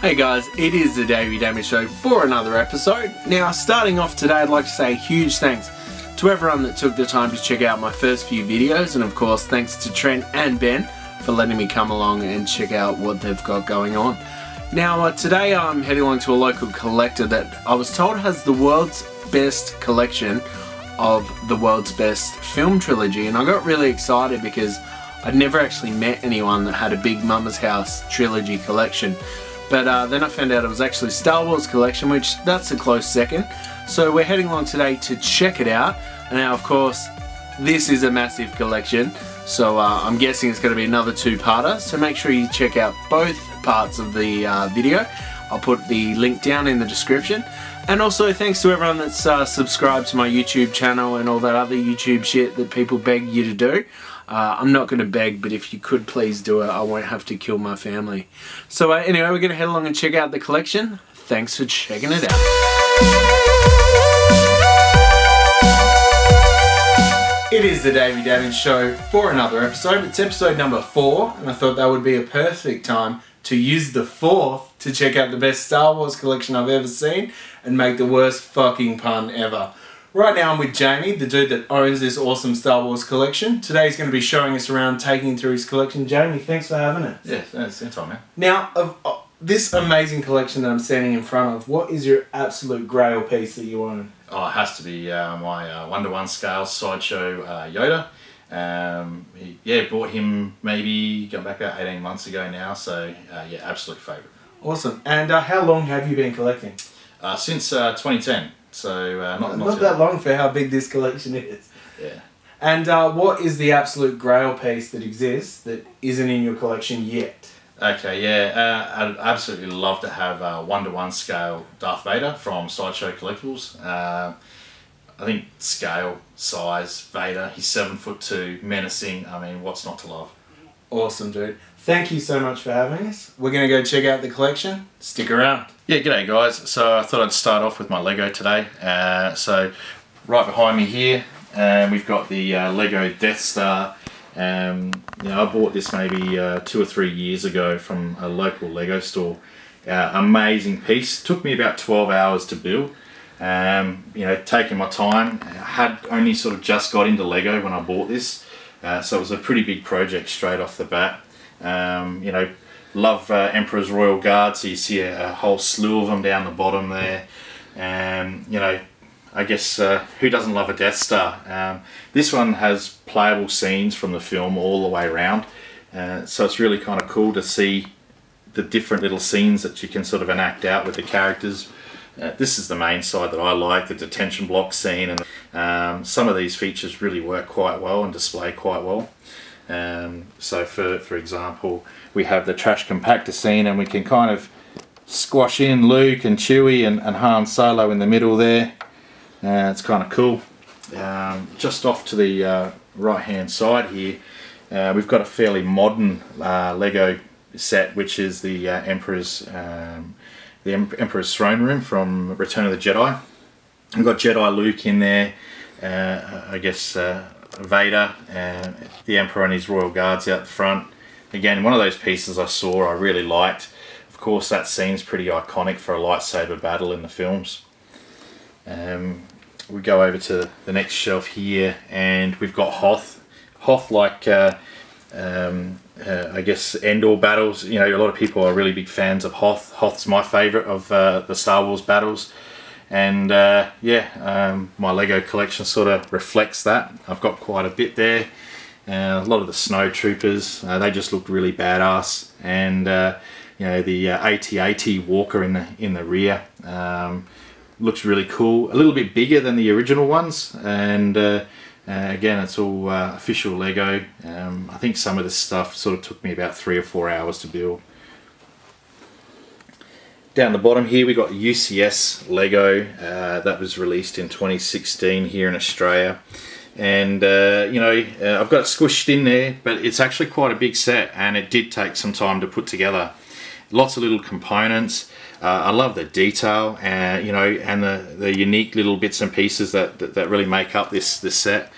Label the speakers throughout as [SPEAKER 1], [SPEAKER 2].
[SPEAKER 1] Hey guys, it is the Davey Damage Show for another episode. Now, starting off today, I'd like to say a huge thanks to everyone that took the time to check out my first few videos, and of course thanks to Trent and Ben for letting me come along and check out what they've got going on. Now, today I'm heading along to a local collector that I was told has the world's best collection of the world's best film trilogy, and I got really excited because I'd never actually met anyone that had a big Mama's House trilogy collection. But then I found out it was actually Star Wars collection, which that's a close second. So we're heading along today to check it out. And now, of course, this is a massive collection, so I'm guessing it's going to be another two-parter. So make sure you check out both parts of the video. I'll put the link down in the description. And also thanks to everyone that's subscribed to my YouTube channel and all that other YouTube shit that people beg you to do. I'm not going to beg, but if you could please do it, I won't have to kill my family. So anyway, we're going to head along and check out the collection. Thanks for checking it out. It is the Davey Damage Show for another episode. It's episode number 4, and I thought that would be a perfect time to use the 4th to check out the best Star Wars collection I've ever seen and make the worst fucking pun ever. Right now I'm with Jamie, the dude that owns this awesome Star Wars collection. Today he's going to be showing us around, taking through his collection. Jamie, thanks for having us.
[SPEAKER 2] Yeah, that's anytime, man.
[SPEAKER 1] Now, of this amazing collection that I'm standing in front of, what is your absolute grail piece that you own?
[SPEAKER 2] Oh, it has to be my 1:1 scale Sideshow Yoda. Bought him maybe, going back about 18 months ago now, so yeah, absolute favourite.
[SPEAKER 1] Awesome. And how long have you been collecting?
[SPEAKER 2] Since 2010. So
[SPEAKER 1] not that long for how big this collection is.
[SPEAKER 2] Yeah.
[SPEAKER 1] And what is the absolute grail piece that exists that isn't in your collection yet?
[SPEAKER 2] Okay, yeah, I'd absolutely love to have 1:1 scale Darth Vader from Sideshow Collectibles. I think scale, size, Vader, he's 7'2", menacing. I mean, what's not to love?
[SPEAKER 1] Awesome, dude. Thank you so much for having us. We're going to go check out the collection. Stick around.
[SPEAKER 2] Yeah, g'day guys. So I thought I'd start off with my Lego today. So right behind me here, we've got the Lego Death Star. I bought this maybe 2 or 3 years ago from a local Lego store. Amazing piece. Took me about 12 hours to build. Taking my time. I had only sort of just got into Lego when I bought this. So it was a pretty big project straight off the bat. Love Emperor's Royal Guard, so you see a whole slew of them down the bottom there. I guess who doesn't love a Death Star? This one has playable scenes from the film all the way around, so it's really kind of cool to see the different little scenes that you can sort of enact out with the characters. This is the main side that I like, the detention block scene, and some of these features really work quite well and display quite well. So for example, we have the trash compactor scene, and we can kind of squash in Luke and Chewie and Han Solo in the middle there. It's kind of cool. Just off to the right hand side here, we've got a fairly modern Lego set, which is the Emperor's throne room from Return of the Jedi. We've got Jedi Luke in there, I guess Vader, the Emperor and his Royal Guards out the front. Again, one of those pieces I saw I really liked. Of course, that scene's pretty iconic for a lightsaber battle in the films. We go over to the next shelf here, and we've got Hoth. Hoth, like I guess Endor battles. You know, a lot of people are really big fans of Hoth. Hoth's my favourite of the Star Wars battles. And my Lego collection sort of reflects that. I've got quite a bit there. A lot of the snow troopers, they just looked really badass. And the AT-AT walker in the rear looks really cool. A little bit bigger than the original ones, and again, it's all official Lego. I think some of this stuff sort of took me about 3 or 4 hours to build. Down the bottom here we got UCS Lego that was released in 2016 here in Australia, and I've got it squished in there, but it's actually quite a big set, and it did take some time to put together. Lots of little components. I love the detail, and the unique little bits and pieces that really make up this set.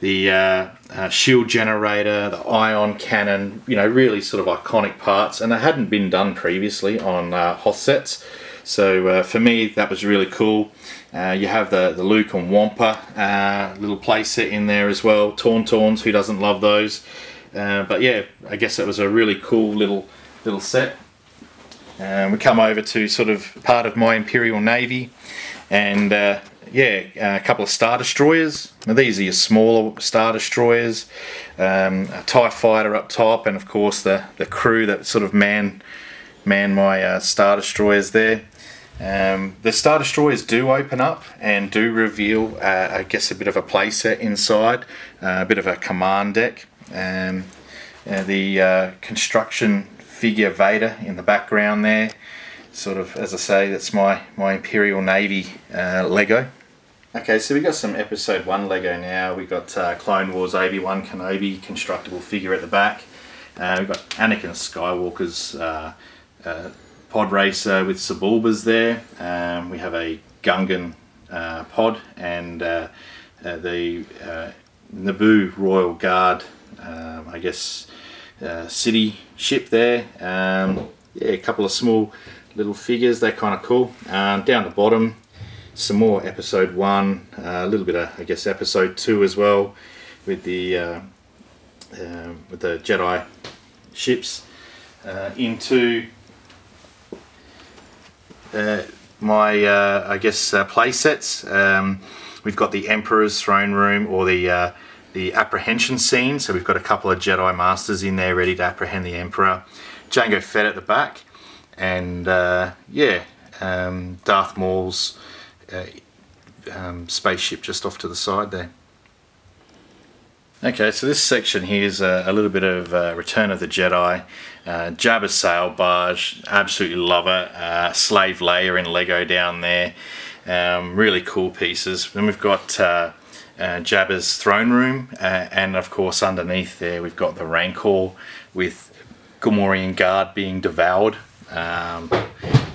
[SPEAKER 2] shield generator, the ion cannon, you know, really sort of iconic parts, and they hadn't been done previously on Hoth sets. So for me, that was really cool. You have the Luke and Wampa little play set in there as well. Tauntauns, who doesn't love those? But yeah, I guess it was a really cool little set. We come over to sort of part of my Imperial Navy, and yeah, a couple of Star Destroyers. Now these are your smaller Star Destroyers, a TIE Fighter up top, and of course the crew that sort of man my Star Destroyers there. The Star Destroyers do open up and do reveal, I guess, a bit of a playset inside, a bit of a command deck. The construction figure Vader in the background there, sort of, as I say, that's my Imperial Navy Lego. Okay, so we got some Episode 1 Lego now. We got Clone Wars Obi-Wan Kenobi constructible figure at the back. We've got Anakin Skywalker's pod racer with Sebulbas there. We have a Gungan pod, and the Naboo Royal Guard, I guess, city ship there. Yeah, a couple of small little figures, they're kind of cool. Down the bottom, some more Episode 1, a little bit of, I guess, Episode 2 as well, with the Jedi ships. Into my I guess play sets. We've got the Emperor's throne room, or the apprehension scene. So we've got a couple of Jedi Masters in there ready to apprehend the Emperor. Jango Fett at the back, and yeah, Darth Maul's spaceship just off to the side there. Okay, so this section here is a little bit of Return of the Jedi. Jabba's sail barge, absolutely love it. Slave Leia in Lego down there. Really cool pieces. Then we've got Jabba's throne room, and of course underneath there we've got the Rancor with Gamorrean Guard being devoured.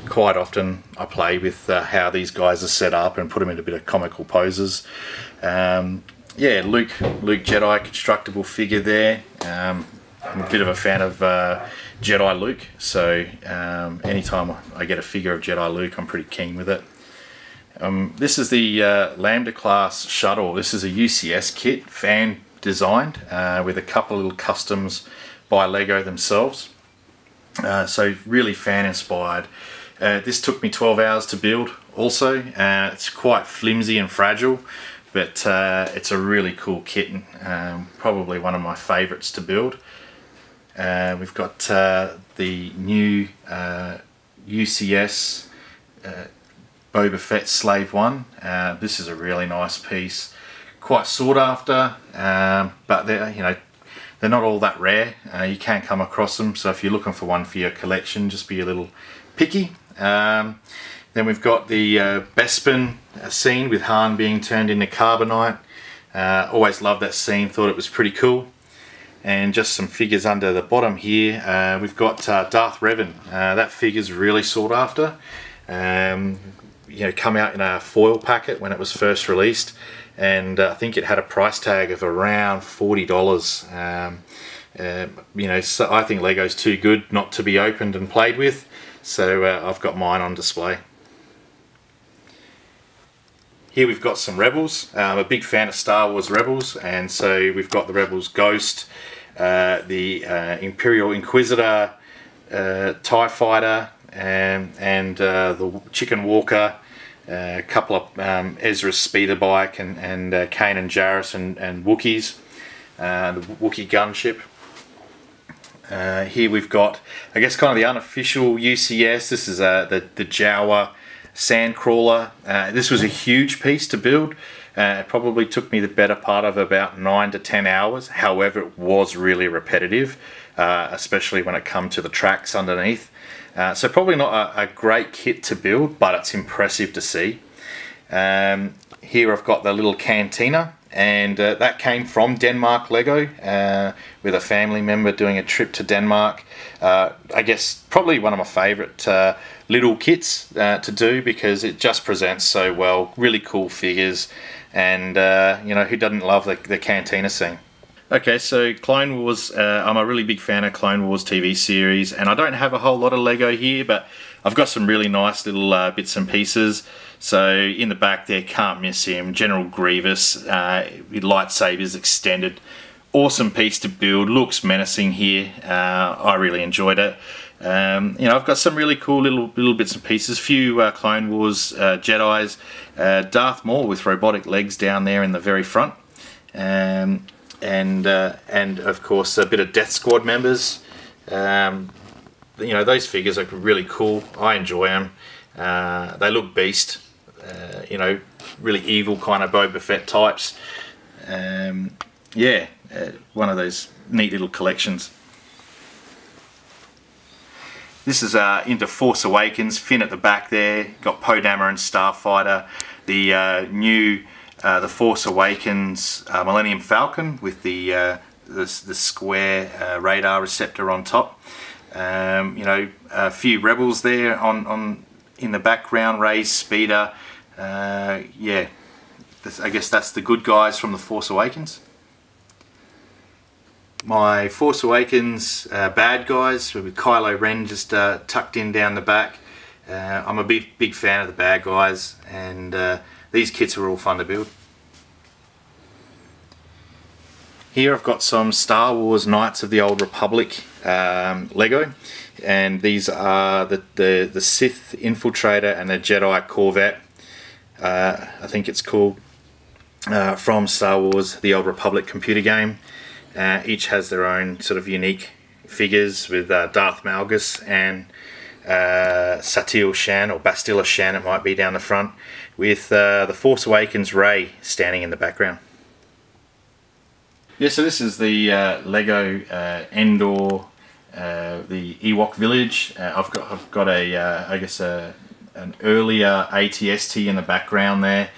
[SPEAKER 2] Quite often I play with how these guys are set up and put them in a bit of comical poses. Yeah, Luke Jedi constructible figure there. I'm a bit of a fan of Jedi Luke, so anytime I get a figure of Jedi Luke, I'm pretty keen with it. This is the Lambda class shuttle. This is a UCS kit, fan designed, with a couple of little customs by Lego themselves. So really fan inspired. This took me 12 hours to build also. It's quite flimsy and fragile, but it's a really cool kit, and probably one of my favourites to build. We've got the new UCS Boba Fett Slave 1. This is a really nice piece, quite sought after, but they're not all that rare. You can come across them, so if you're looking for one for your collection, just be a little picky. Then we've got the Bespin scene with Han being turned into carbonite. Always loved that scene, thought it was pretty cool. And just some figures under the bottom here. We've got Darth Revan. That figure's really sought after. Come out in a foil packet when it was first released, and I think it had a price tag of around $40. So I think Lego's too good not to be opened and played with, so I've got mine on display. Here we've got some Rebels. I'm a big fan of Star Wars Rebels, and so we've got the Rebels Ghost, the Imperial Inquisitor, TIE Fighter, and the Chicken Walker, a couple of Ezra's speeder bike, and Kanan Jarrus and Wookiees, the Wookiee gunship. Here we've got, I guess, kind of the unofficial UCS. This is the Jawa Sandcrawler. This was a huge piece to build. It probably took me the better part of about 9 to 10 hours. However, it was really repetitive, especially when it come to the tracks underneath. So probably not a great kit to build, but it's impressive to see. Here I've got the little Cantina, and that came from Denmark Lego, with a family member doing a trip to Denmark. I guess probably one of my favourite little kits to do, because it just presents so well. Really cool figures, and you know, who doesn't love the Cantina scene? Okay, so Clone Wars, I'm a really big fan of Clone Wars TV series, and I don't have a whole lot of Lego here, but I've got some really nice little bits and pieces. So in the back there, can't miss him, General Grievous, with lightsabers extended. Awesome piece to build, looks menacing here. I really enjoyed it. You know, I've got some really cool little bits and pieces. Few Clone Wars Jedis, Darth Maul with robotic legs down there in the very front. And of course a bit of Death Squad members. You know, those figures are really cool. I enjoy them. They look beast. You know, really evil kind of Boba Fett types. Yeah, one of those neat little collections. This is into Force Awakens. Finn at the back there. Got Poe Dameron and Starfighter. The new The Force Awakens Millennium Falcon with the square radar receptor on top. You know, a few rebels there in the background. Rey's speeder. Yeah, I guess that's the good guys from The Force Awakens. My Force Awakens bad guys with Kylo Ren just tucked in down the back. I'm a big fan of the bad guys, and these kits are all fun to build. Here I've got some Star Wars Knights of the Old Republic Lego, and these are the Sith Infiltrator and the Jedi Corvette, I think it's called, from Star Wars The Old Republic computer game. Each has their own sort of unique figures with Darth Malgus and Satele Shan, or Bastila Shan it might be, down the front, with the Force Awakens Rey standing in the background. Yeah, so this is the Lego Endor, the Ewok village. I've got a I guess an earlier ATST in the background there.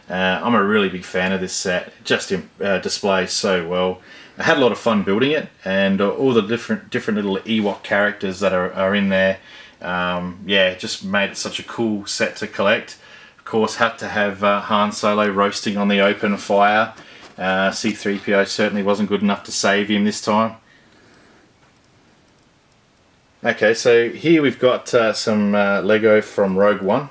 [SPEAKER 2] I'm a really big fan of this set. It just displays so well. I had a lot of fun building it, and all the different little Ewok characters that are in there. Yeah, it just made it such a cool set to collect. Of course, had to have Han Solo roasting on the open fire. C-3PO certainly wasn't good enough to save him this time. Okay, so here we've got some Lego from Rogue One,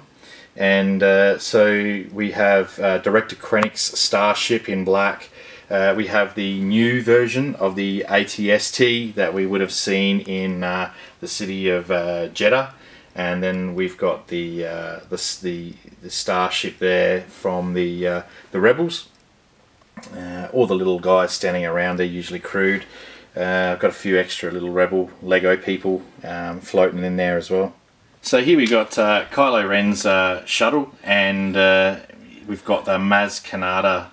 [SPEAKER 2] and so we have Director Krennic's Starship in black. We have the new version of the ATST that we would have seen in the city of Jeddah, and then we've got the starship there from the Rebels. All the little guys standing around, they're usually crewed. I've got a few extra little Rebel Lego people floating in there as well. So here we got Kylo Ren's shuttle, and we've got the Maz Kanata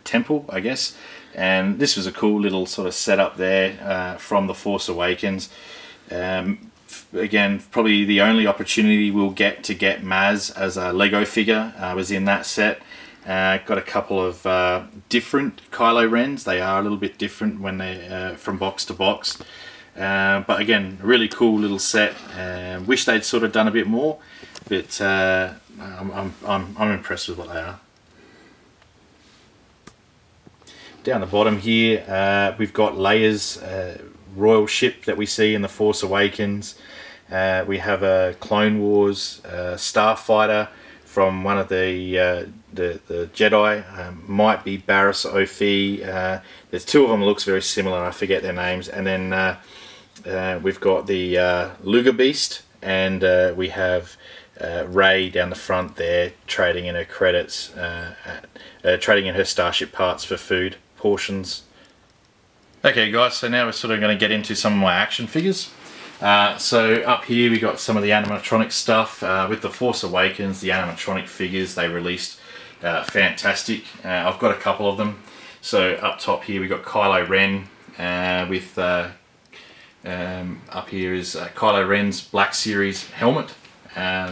[SPEAKER 2] temple, I guess, and this was a cool little sort of setup there from The Force Awakens. Again, probably the only opportunity we'll get to get Maz as a Lego figure was in that set. Got a couple of different Kylo Rens. They are a little bit different when they from box to box, but again, a really cool little set. Wish they'd sort of done a bit more, but I'm impressed with what they are. Down the bottom here, we've got Leia's royal ship that we see in The Force Awakens. We have a Clone Wars starfighter from one of the Jedi, might be Barriss Ophi. There's two of them that looks very similar, I forget their names. And then we've got the Luger Beast, and we have Rey down the front there trading in her credits, trading in her starship parts for food portions. Okay guys, so now we're sort of going to get into some of my action figures. So up here we got some of the animatronic stuff. With The Force Awakens, the animatronic figures they released, fantastic. I've got a couple of them. So up top here we got Kylo Ren, with up here is Kylo Ren's Black Series helmet,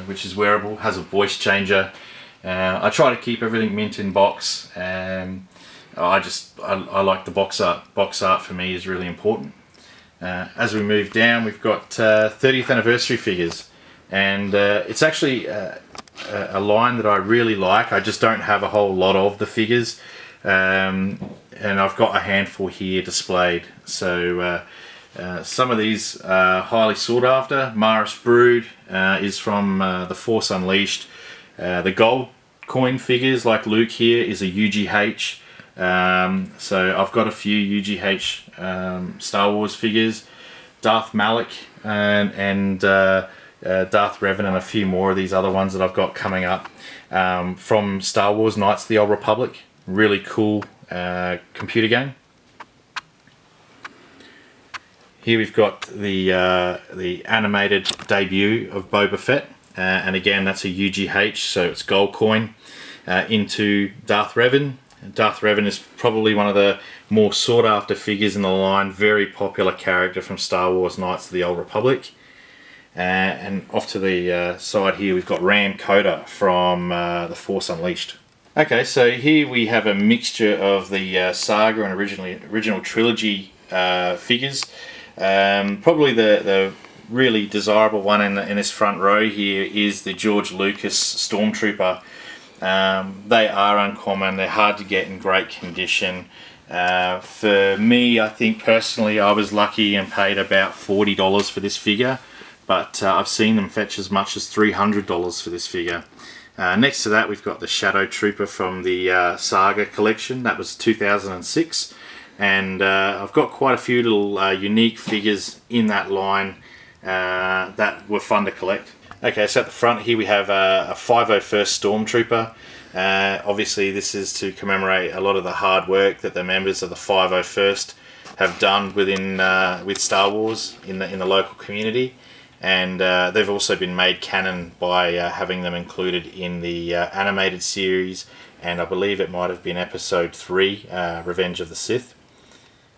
[SPEAKER 2] which is wearable, has a voice changer. I try to keep everything mint in box. I like the box art. Box art for me is really important. As we move down, we've got 30th anniversary figures, and it's actually a line that I really like. I just don't have a whole lot of the figures, and I've got a handful here displayed. So some of these are highly sought after. Maris Brood is from The Force Unleashed. The gold coin figures like Luke here is a UGH. So I've got a few UGH Star Wars figures. Darth Malak and Darth Revan and a few more of these other ones that I've got coming up from Star Wars Knights of the Old Republic. Really cool computer game. Here we've got the animated debut of Boba Fett, and again that's a UGH, so it's gold coin into Darth Revan. Darth Revan is probably one of the more sought after figures in the line, very popular character from Star Wars Knights of the Old Republic. And off to the side here we've got Ram Coda from The Force Unleashed. Okay, so here we have a mixture of the Saga and original trilogy figures. Probably the really desirable one in this front row here is the George Lucas Stormtrooper. They are uncommon, they're hard to get in great condition. For me, I think personally I was lucky and paid about $40 for this figure, but I've seen them fetch as much as $300 for this figure. Next to that we've got the Shadow Trooper from the Saga collection. That was 2006, and I've got quite a few little unique figures in that line that were fun to collect. Okay, so at the front here we have a 501st Stormtrooper. Obviously this is to commemorate a lot of the hard work that the members of the 501st have done with Star Wars in the local community, and they've also been made canon by having them included in the animated series, and I believe it might have been episode 3, Revenge of the Sith,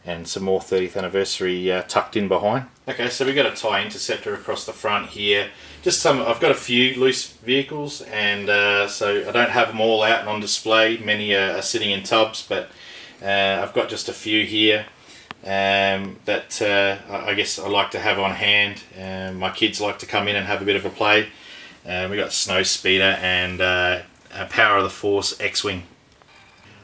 [SPEAKER 2] and some more 30th anniversary tucked in behind. Okay, so we've got a TIE Interceptor across the front here. I've got a few loose vehicles, and so I don't have them all out and on display. Many are sitting in tubs, but I've got just a few here that I guess I like to have on hand. My kids like to come in and have a bit of a play. We got Snow Speeder and Power of the Force X-Wing.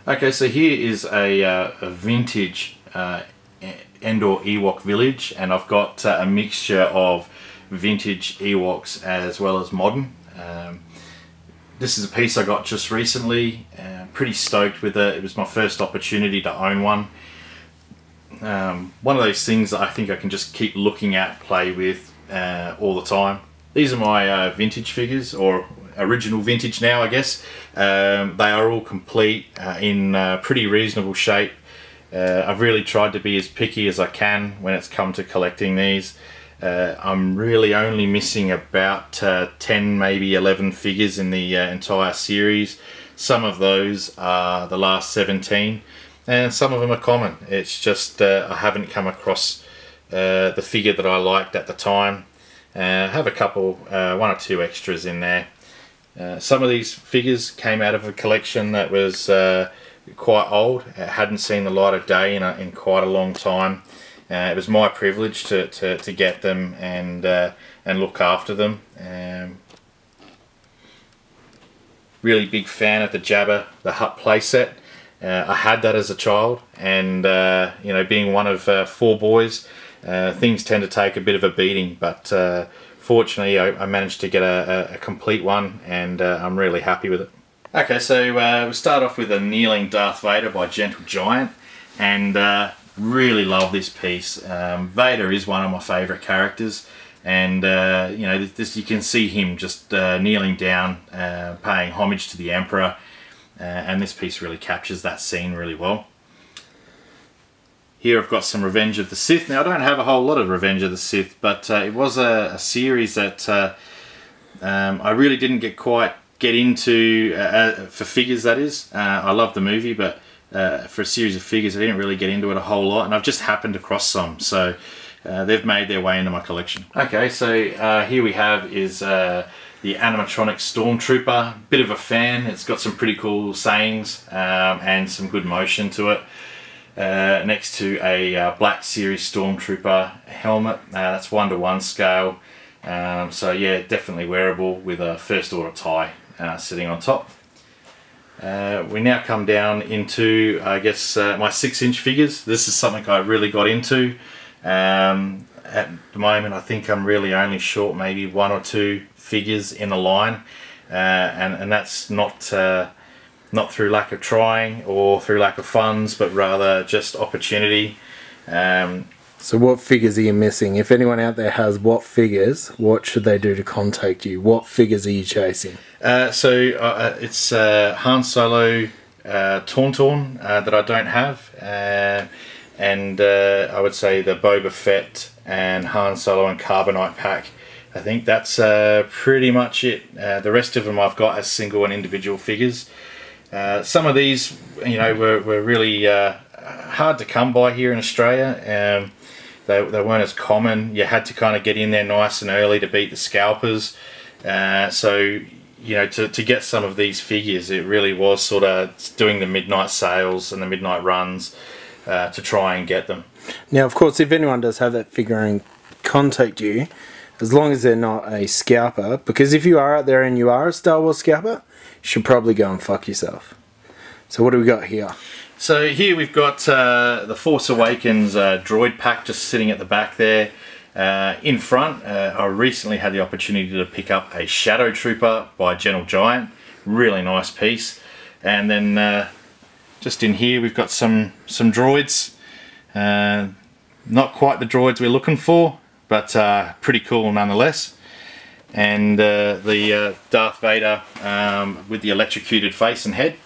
[SPEAKER 2] Okay, so here is a vintage Endor Ewok village, and I've got a mixture of vintage Ewoks as well as modern. This is a piece I got just recently. Pretty stoked with it. It was my first opportunity to own one. One of those things that I think I can just keep looking at, play with all the time. These are my vintage figures, or original vintage now I guess. They are all complete, in pretty reasonable shape. I've really tried to be as picky as I can when it's come to collecting these. I'm really only missing about 10, maybe 11 figures in the entire series. Some of those are the last 17, and some of them are common. It's just I haven't come across the figure that I liked at the time. I have a couple, one or two extras in there. Some of these figures came out of a collection that was quite old. It hadn't seen the light of day in quite a long time. It was my privilege to get them and look after them. Really big fan of the Jabba, the Hutt playset. I had that as a child, and you know, being one of 4 boys, things tend to take a bit of a beating, but fortunately I managed to get a complete one, and I'm really happy with it. Okay, so we'll start off with a kneeling Darth Vader by Gentle Giant, and really love this piece. Vader is one of my favourite characters, and you know, you can see him just kneeling down, paying homage to the Emperor, and this piece really captures that scene really well. Here I've got some Revenge of the Sith. Now I don't have a whole lot of Revenge of the Sith, but it was a series that I really didn't get into for figures, that is. I love the movie, but for a series of figures I didn't really get into it a whole lot, and I've just happened across some, so they've made their way into my collection. Okay, so here we have is the Animatronic Stormtrooper. Bit of a fan. It's got some pretty cool sayings and some good motion to it. Next to a Black Series Stormtrooper helmet. That's 1:1 scale. So yeah, definitely wearable with a First Order tie sitting on top. We now come down into, I guess, my 6-inch figures. This is something I really got into. At the moment, I think I'm really only short maybe 1 or 2 figures in the line, and that's not through lack of trying or through lack of funds, but rather just opportunity.
[SPEAKER 1] So what figures are you missing? If anyone out there has what figures, what should they do to contact you? What figures are you chasing?
[SPEAKER 2] It's Han Solo Tauntaun that I don't have, and I would say the Boba Fett and Han Solo and Carbonite pack. I think that's pretty much it. The rest of them I've got as single and individual figures. Some of these, you know, were really hard to come by here in Australia. They weren't as common. You had to kind of get in there nice and early to beat the scalpers. So, you know, to get some of these figures, it really was sort of doing the midnight sales and the midnight runs to try and get them.
[SPEAKER 1] Now, of course, if anyone does have that figure and contact you, as long as they're not a scalper, because if you are out there and you are a Star Wars scalper, you should probably go and fuck yourself. So what do we got here?
[SPEAKER 2] So here we've got the Force Awakens droid pack just sitting at the back there. In front, I recently had the opportunity to pick up a Shadow Trooper by Gentle Giant. Really nice piece. And then just in here we've got some droids. Not quite the droids we're looking for, but pretty cool nonetheless. And the Darth Vader with the electrocuted face and head.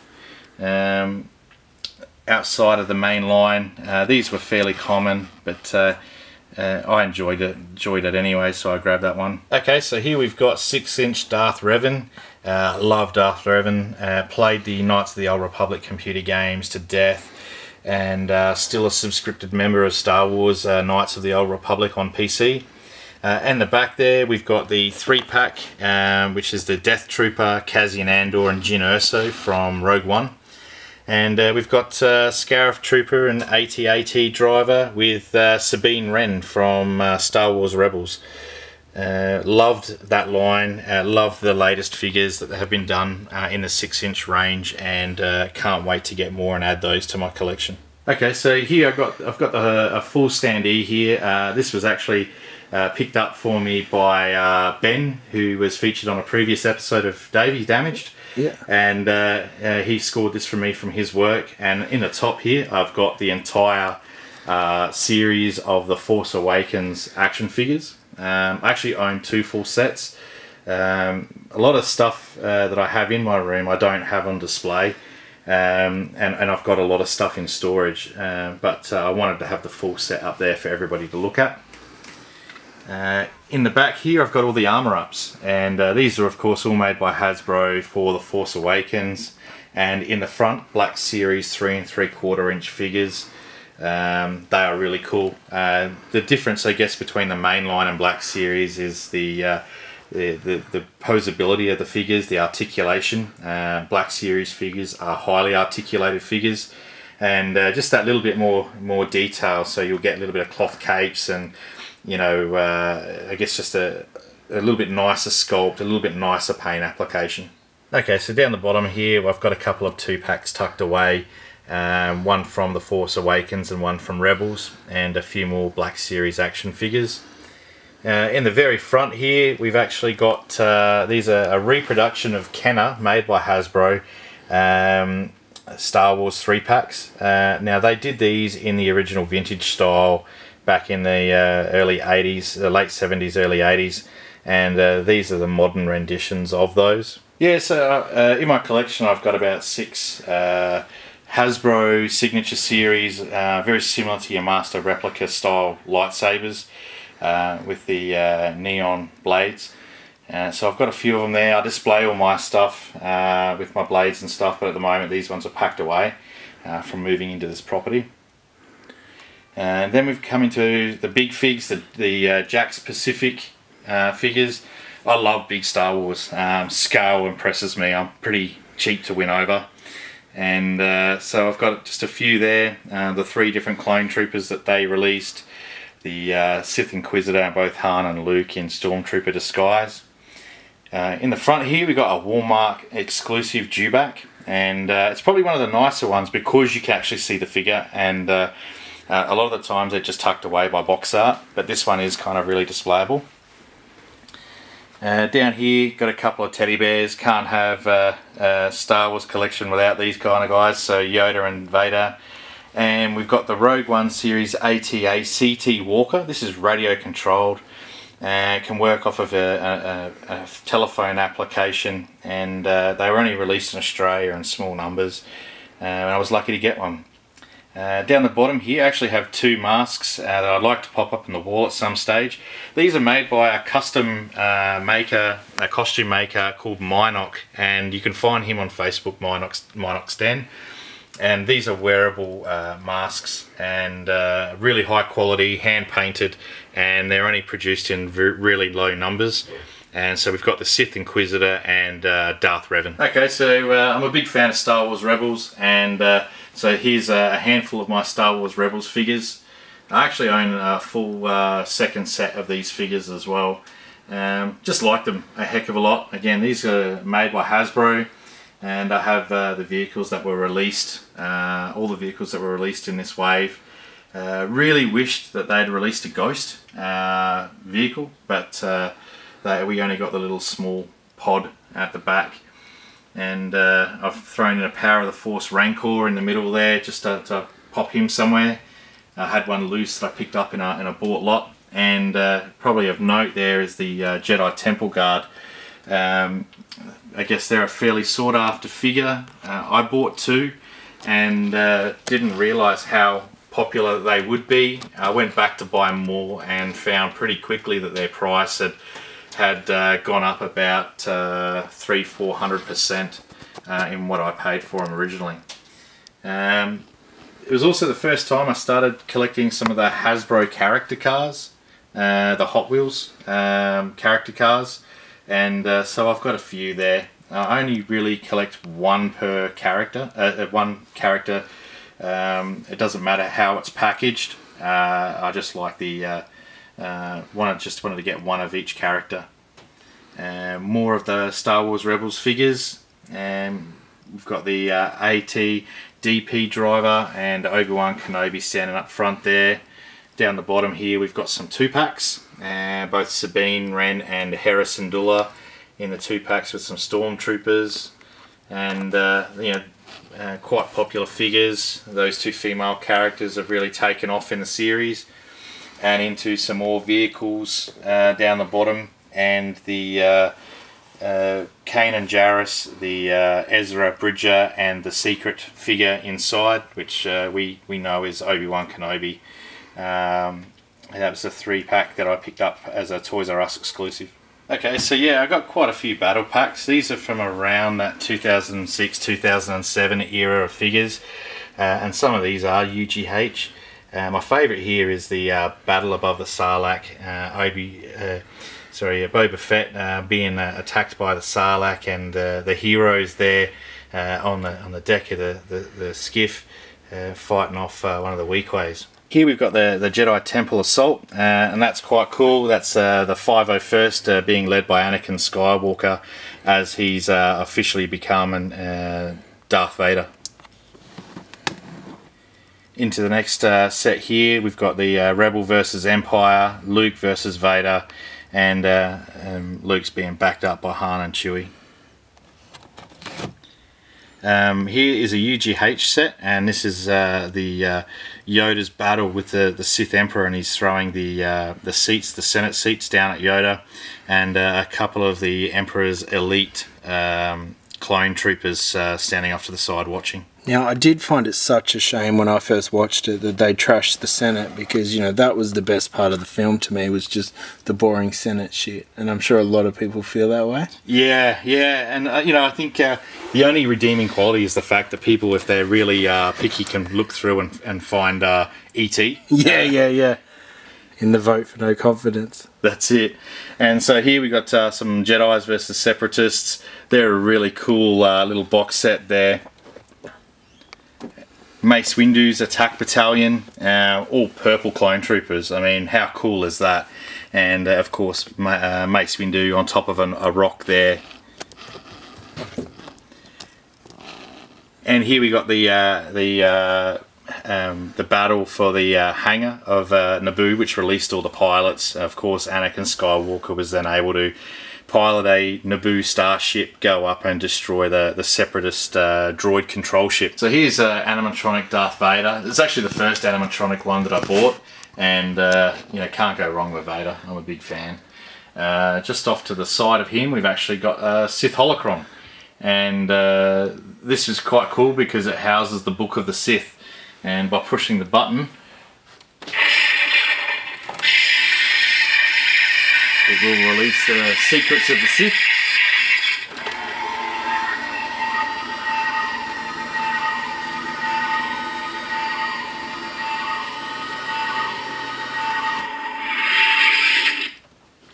[SPEAKER 2] Outside of the main line, these were fairly common, but I enjoyed it anyway, so I grabbed that one. Okay, so here we've got 6-inch Darth Revan. Love Darth Revan. Played the Knights of the Old Republic computer games to death, and still a subscripted member of Star Wars Knights of the Old Republic on PC. And the back there we've got the 3-pack, which is the Death Trooper, Cassian Andor and Jyn Erso from Rogue One. And we've got Scarif Trooper and AT-AT Driver with Sabine Wren from Star Wars Rebels. Loved that line, loved the latest figures that have been done in the 6-inch range, and can't wait to get more and add those to my collection. Okay, so here I've got a full standee here. This was actually picked up for me by Ben, who was featured on a previous episode of Davey Damaged.
[SPEAKER 1] Yeah.
[SPEAKER 2] And he scored this for me from his work. And in the top here, I've got the entire series of the Force Awakens action figures. I actually own 2 full sets. A lot of stuff that I have in my room I don't have on display. And I've got a lot of stuff in storage. But I wanted to have the full set up there for everybody to look at. In the back here I've got all the armor ups, and these are of course all made by Hasbro for the Force Awakens. And in the front, Black Series 3 3/4 inch figures. They are really cool. The difference I guess between the mainline and Black Series is the posability of the figures, the articulation. Black Series figures are highly articulated figures, and just that little bit more detail, so you'll get a little bit of cloth capes and, you know, I guess just a little bit nicer sculpt, a little bit nicer paint application. Okay, so down the bottom here I've got a couple of 2-packs tucked away, one from the Force Awakens and one from Rebels, and a few more Black Series action figures. In the very front here we've actually got, these are a reproduction of Kenner made by Hasbro, Star Wars 3-packs. Now they did these in the original vintage style back in the early 80s, the late 70s, early 80s, and these are the modern renditions of those. Yeah, so in my collection I've got about 6 Hasbro Signature Series, very similar to your Master Replica style lightsabers with the neon blades. So I've got a few of them there. I display all my stuff with my blades and stuff, but at the moment these ones are packed away from moving into this property. And then we've come into the big figs, the Jax Pacific figures. I love big Star Wars. Scale impresses me. I'm pretty cheap to win over. And so I've got just a few there. The 3 different clone troopers that they released. The Sith Inquisitor, both Han and Luke in Stormtrooper disguise. In the front here we got a Walmart exclusive dewback, and it's probably one of the nicer ones because you can actually see the figure, and a lot of the times they're just tucked away by box art, but this one is kind of really displayable. Down here got a couple of teddy bears. Can't have a Star Wars collection without these kind of guys, so Yoda and Vader. And we've got the Rogue One series ATA CT Walker. This is radio controlled and can work off of a telephone application, and they were only released in Australia in small numbers, and I was lucky to get one. Down the bottom here I actually have two masks that I'd like to pop up in the wall at some stage. These are made by a custom maker, a costume maker called Minoc, and you can find him on Facebook, Minoc's Den. And these are wearable masks, and really high quality, hand painted, and they're only produced in really low numbers. And so we've got the Sith Inquisitor and Darth Revan. Okay, so I'm a big fan of Star Wars Rebels, and so here's a handful of my Star Wars Rebels figures. I actually own a full second set of these figures as well. Just like them a heck of a lot. Again, these are made by Hasbro, and I have the vehicles that were released, all the vehicles that were released in this wave. Really wished that they'd released a Ghost vehicle, but we only got the little small pod at the back. And I've thrown in a Power of the Force Rancor in the middle there just to pop him somewhere. I had one loose that I picked up in a bought lot, and probably of note there is the Jedi Temple Guard. I guess they're a fairly sought after figure. I bought two and didn't realise how popular they would be. I went back to buy more and found pretty quickly that their price had gone up about 300–400% in what I paid for them originally. It was also the first time I started collecting some of the Hasbro character cars, the Hot Wheels character cars, and so I've got a few there. I only really collect one per character, it doesn't matter how it's packaged. I just like the wanted to get one of each character. More of the Star Wars Rebels figures. We've got the AT-DP driver and Obi-Wan Kenobi standing up front there. Down the bottom here we've got some 2-packs, both Sabine Wren and Hera Syndulla in the 2-packs with some stormtroopers, and quite popular figures. Those two female characters have really taken off in the series, and into some more vehicles down the bottom, and the Kanan Jarrus, the Ezra Bridger, and the secret figure inside, which we know is Obi-Wan Kenobi. That was a 3-pack that I picked up as a Toys R Us exclusive. Okay, so yeah, I got quite a few battle packs. These are from around that 2006-2007 era of figures, and some of these are UGH. My favourite here is the Battle Above the Sarlacc, Boba Fett being attacked by the Sarlacc, and the heroes there on the deck of the skiff fighting off one of the Weequays. Here we've got the Jedi Temple Assault, and that's quite cool. That's the 501st being led by Anakin Skywalker as he's officially become Darth Vader. Into the next set here, we've got the Rebel versus Empire, Luke versus Vader, and Luke's being backed up by Han and Chewie. Here is a UGH set, and this is the Yoda's battle with the Sith Emperor, and he's throwing the Senate seats down at Yoda, and a couple of the Emperor's elite clone troopers standing off to the side watching.
[SPEAKER 1] Now, I did find it such a shame when I first watched it that they trashed the Senate, because, you know, that was the best part of the film to me, was just the boring Senate shit. And I'm sure a lot of people feel that way. Yeah, and, I think the only redeeming quality is the fact that people, if they're really picky, can look through and find E.T. Yeah. In the vote for no confidence. That's it. And so here we got some Jedis versus Separatists. They're a really cool little box set there.
[SPEAKER 2] Mace Windu's attack battalion, all purple clone troopers. I mean, how cool is that? And of course, Mace Windu on top of a rock there. And here we got the battle for the hangar of Naboo, which released all the pilots. Of course, Anakin Skywalker was then able to pilot a Naboo starship, go up and destroy the separatist droid control ship. So here's animatronic Darth Vader. It's actually the first animatronic one that I bought, and you know, can't go wrong with Vader. I'm a big fan. Just off to the side of him, we've actually got Sith Holocron, and this is quite cool because it houses the Book of the Sith, and by pushing the button, it will release the secrets of the Sith.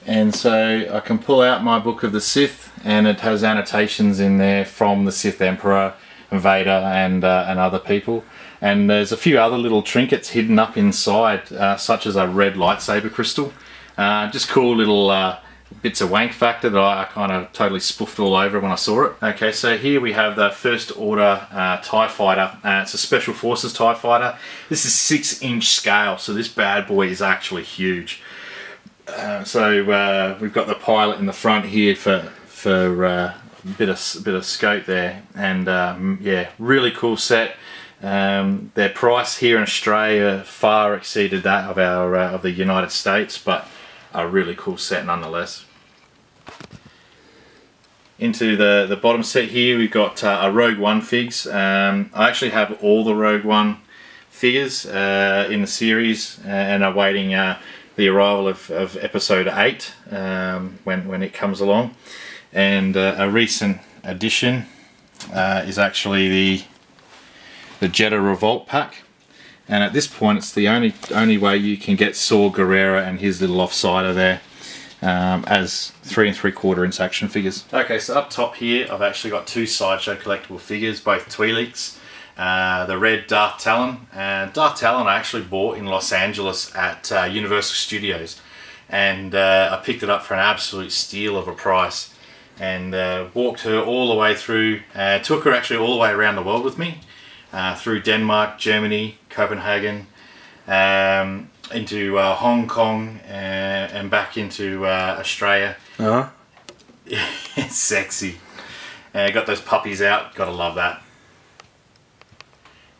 [SPEAKER 2] And so I can pull out my Book of the Sith, and it has annotations in there from the Sith Emperor, Vader, and other people. And there's a few other little trinkets hidden up inside, such as a red lightsaber crystal. Just cool little bits of wank factor that I kind of totally spoofed all over when I saw it. Okay, so here we have the First Order TIE Fighter. It's a Special Forces TIE Fighter. This is 6-inch scale, so this bad boy is actually huge. So we've got the pilot in the front here for a bit of scope there, and yeah, really cool set. Their price here in Australia far exceeded that of our of the United States, but a really cool set nonetheless. Into the bottom set here, we've got a Rogue One figs. I actually have all the Rogue One figures in the series, and are waiting the arrival of episode 8 when it comes along. And a recent addition is actually the Jedi Revolt pack, and at this point it's the only way you can get Saw Gerrera and his little offsider there as 3 3/4 inch action figures. Okay, so up top here I've actually got 2 Sideshow collectible figures, both Twileks. The red Darth Talon, and Darth Talon I actually bought in Los Angeles at Universal Studios, and I picked it up for an absolute steal of a price, and walked her all the way through, took her actually all the way around the world with me, through Denmark, Germany, Copenhagen, into Hong Kong, and back into Australia. It's sexy. Got those puppies out, gotta love that.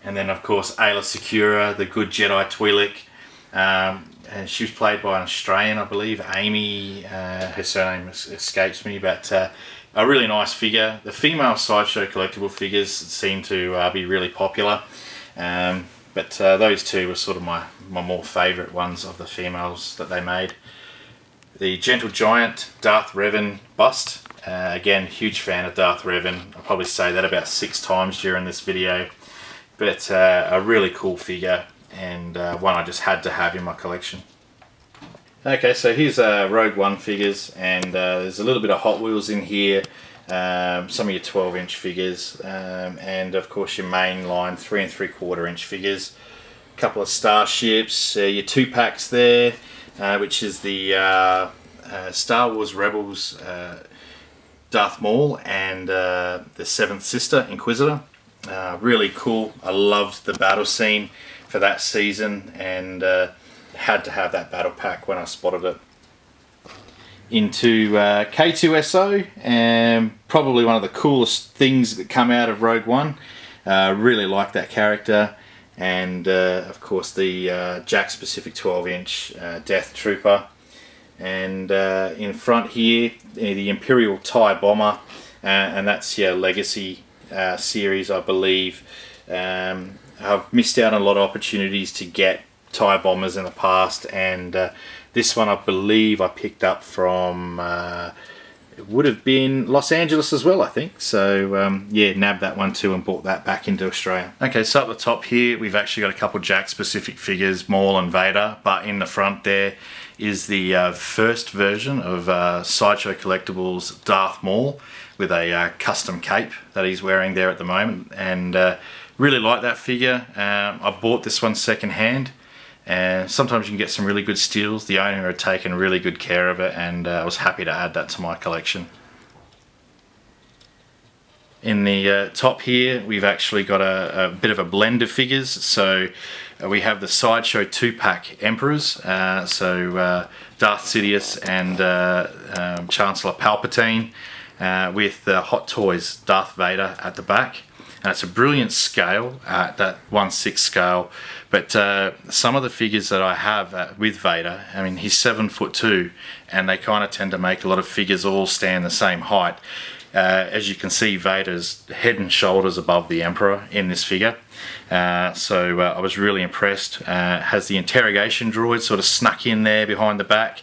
[SPEAKER 2] And then of course Ayla Secura, the good Jedi Twi'lek, and she was played by an Australian, I believe, Amy, her surname escapes me, but a really nice figure. The female Sideshow collectible figures seem to be really popular, but those two were sort of my more favourite ones of the females that they made. The Gentle Giant Darth Revan bust, again huge fan of Darth Revan. I'll probably say that about 6 times during this video, but a really cool figure, and one I just had to have in my collection. Okay, so here's Rogue One figures, and there's a little bit of Hot Wheels in here, some of your 12-inch figures, and of course your main line 3 3/4 inch figures. A couple of starships, your 2 packs there, which is the Star Wars Rebels Darth Maul and the 7th Sister Inquisitor. Really cool. I loved the battle scene for that season, and had to have that battle pack when I spotted it. Into K2SO, and probably one of the coolest things that come out of Rogue One. Really like that character, and of course the Jack Specific 12-inch Death Trooper. And in front here, the Imperial TIE Bomber, and that's your Legacy series, I believe. I've missed out on a lot of opportunities to get TIE bombers in the past, and this one I believe I picked up from it would have been Los Angeles as well, I think. So yeah, nabbed that one too and brought that back into Australia. Okay, so at the top here we've actually got a couple Jack specific figures, Maul and Vader, but in the front there is the first version of Sideshow Collectibles Darth Maul with a custom cape that he's wearing there at the moment, and really like that figure. I bought this one second hand, and sometimes you can get some really good steals. The owner had taken really good care of it, and I was happy to add that to my collection. In the top here, we've actually got a bit of a blend of figures. So we have the Sideshow 2-pack Emperors, Darth Sidious and Chancellor Palpatine, with Hot Toys Darth Vader at the back. And it's a brilliant scale at that 1/6 scale. But some of the figures that I have with Vader, I mean, he's 7'2", and they kind of tend to make a lot of figures all stand the same height. As you can see, Vader's head and shoulders above the Emperor in this figure. So I was really impressed. Has the interrogation droid sort of snuck in there behind the back.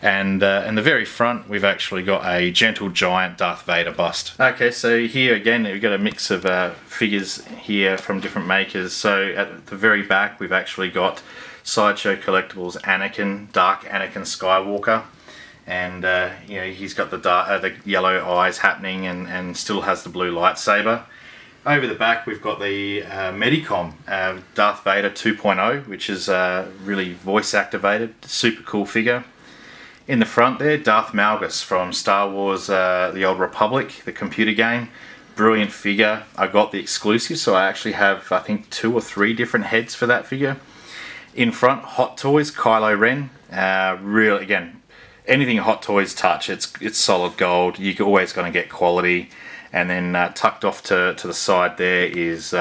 [SPEAKER 2] And in the very front, we've actually got a gentle giant Darth Vader bust. Okay, so here again, we've got a mix of figures here from different makers. So at the very back, we've actually got Sideshow Collectibles Anakin, Dark Anakin Skywalker. And you know, he's got the yellow eyes happening, and still has the blue lightsaber. Over the back, we've got the Medicom Darth Vader 2.0, which is really voice activated, super cool figure. In the front there, Darth Malgus from Star Wars The Old Republic, the computer game. Brilliant figure. I got the exclusive, so I actually have, I think, 2 or 3 different heads for that figure. In front, Hot Toys Kylo Ren. Real, again, anything Hot Toys touch, it's solid gold. You're always going to get quality. And then tucked off to the side there is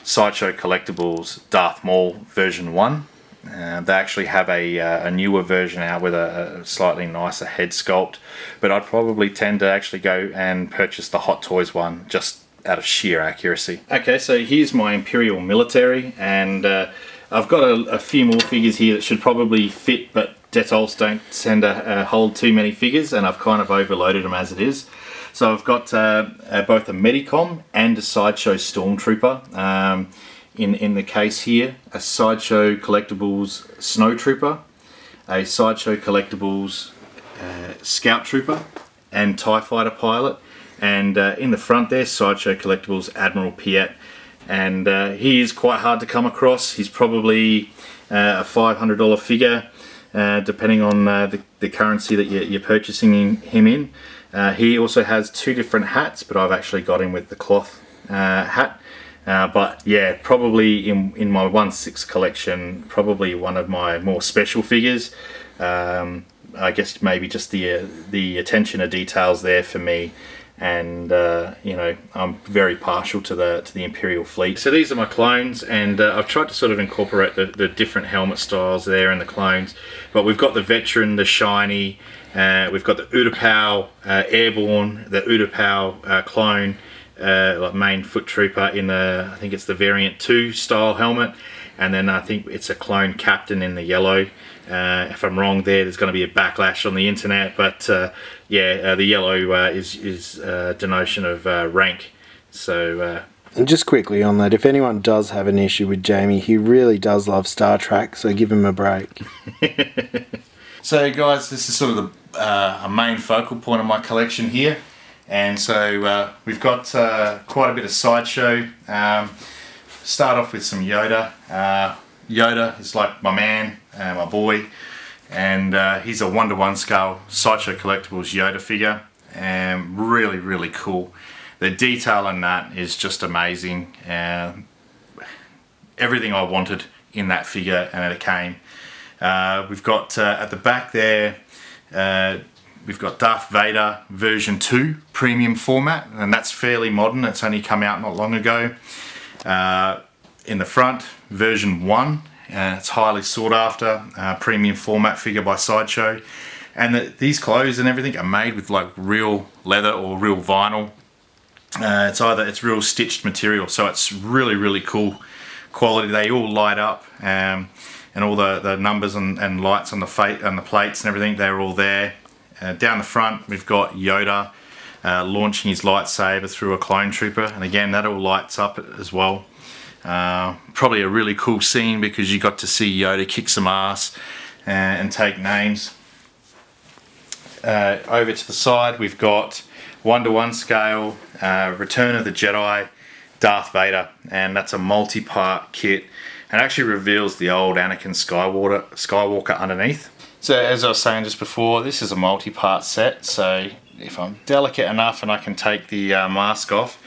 [SPEAKER 2] Sideshow Collectibles Darth Maul version 1. They actually have a newer version out with a slightly nicer head sculpt, but I'd probably tend to actually go and purchase the Hot Toys one just out of sheer accuracy. Okay, so here's my Imperial military, and I've got a few more figures here that should probably fit, but Detols don't tend to hold too many figures, and I've kind of overloaded them as it is. So I've got both a Medicom and a Sideshow Stormtrooper. In the case here, a Sideshow Collectibles Snowtrooper, a Sideshow Collectibles Scout Trooper, and TIE Fighter Pilot. And in the front there, Sideshow Collectibles Admiral Piet. And he is quite hard to come across. He's probably a $500 figure, depending on the currency that you're purchasing him in. He also has 2 different hats, but I've actually got him with the cloth hat. But yeah, probably in my 1/6 collection, probably one of my more special figures. I guess maybe just the attention to details there for me, and you know, I'm very partial to the Imperial fleet. So these are my clones, and I've tried to sort of incorporate the different helmet styles there in the clones. But we've got the Veteran, the Shiny, we've got the Utapau Airborne, the Utapau clone, like main foot trooper in the, I think it's the variant 2 style helmet, and then I think it's a clone captain in the yellow. If I'm wrong there's going to be a backlash on the internet, but yeah, the yellow is denotion of rank. So
[SPEAKER 1] and just quickly on that, if anyone does have an issue with Jamie, he really does love Star Trek, so give him a break.
[SPEAKER 2] So guys, this is sort of a main focal point of my collection here. And so we've got quite a bit of Sideshow. Start off with some Yoda. Yoda is like my man, my boy, and he's a 1:1 scale Sideshow Collectibles Yoda figure, and really cool. The detail in that is just amazing. Everything I wanted in that figure, and it came. We've got at the back there, we've got Darth Vader version 2 premium format, and that's fairly modern. It's only come out not long ago. In the front, version 1, it's highly sought after premium format figure by Sideshow. And these clothes and everything are made with like real leather or real vinyl. It's real stitched material, so it's really cool quality. They all light up, and all the numbers and lights on the plates and everything, they're all there. Down the front, we've got Yoda launching his lightsaber through a clone trooper, and again, that all lights up as well. Probably a really cool scene because you got to see Yoda kick some ass, and take names. Over to the side we've got 1:1 scale, Return of the Jedi, Darth Vader, and that's a multi-part kit, and actually reveals the old Anakin Skywalker underneath. So as I was saying just before, this is a multi-part set, so if I'm delicate enough and I can take the mask off,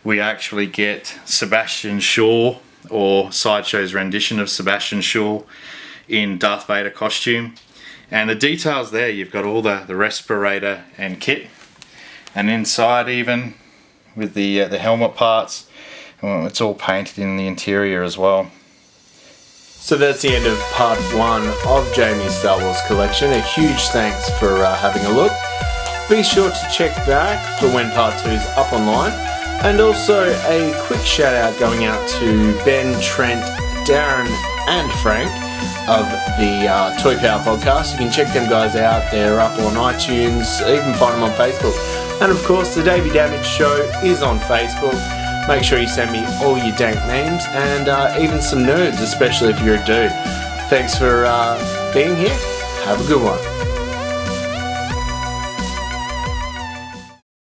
[SPEAKER 2] we actually get Sebastian Shaw, or Sideshow's rendition of Sebastian Shaw, in Darth Vader costume. And the details there, you've got all the respirator and kit, and inside even with the helmet parts, well, it's all painted in the interior as well.
[SPEAKER 1] So that's the end of part 1 of Jamie's Star Wars collection. A huge thanks for having a look. Be sure to check back for when part 2 is up online. And also a quick shout out going out to Ben, Trent, Darren and Frank of the Toy Power podcast. You can check them guys out. They're up on iTunes, even find them on Facebook. And of course the Davey Damage Show is on Facebook. Make sure you send me all your dank memes and even some nerds, especially if you're a dude. Thanks for being here. Have a good one.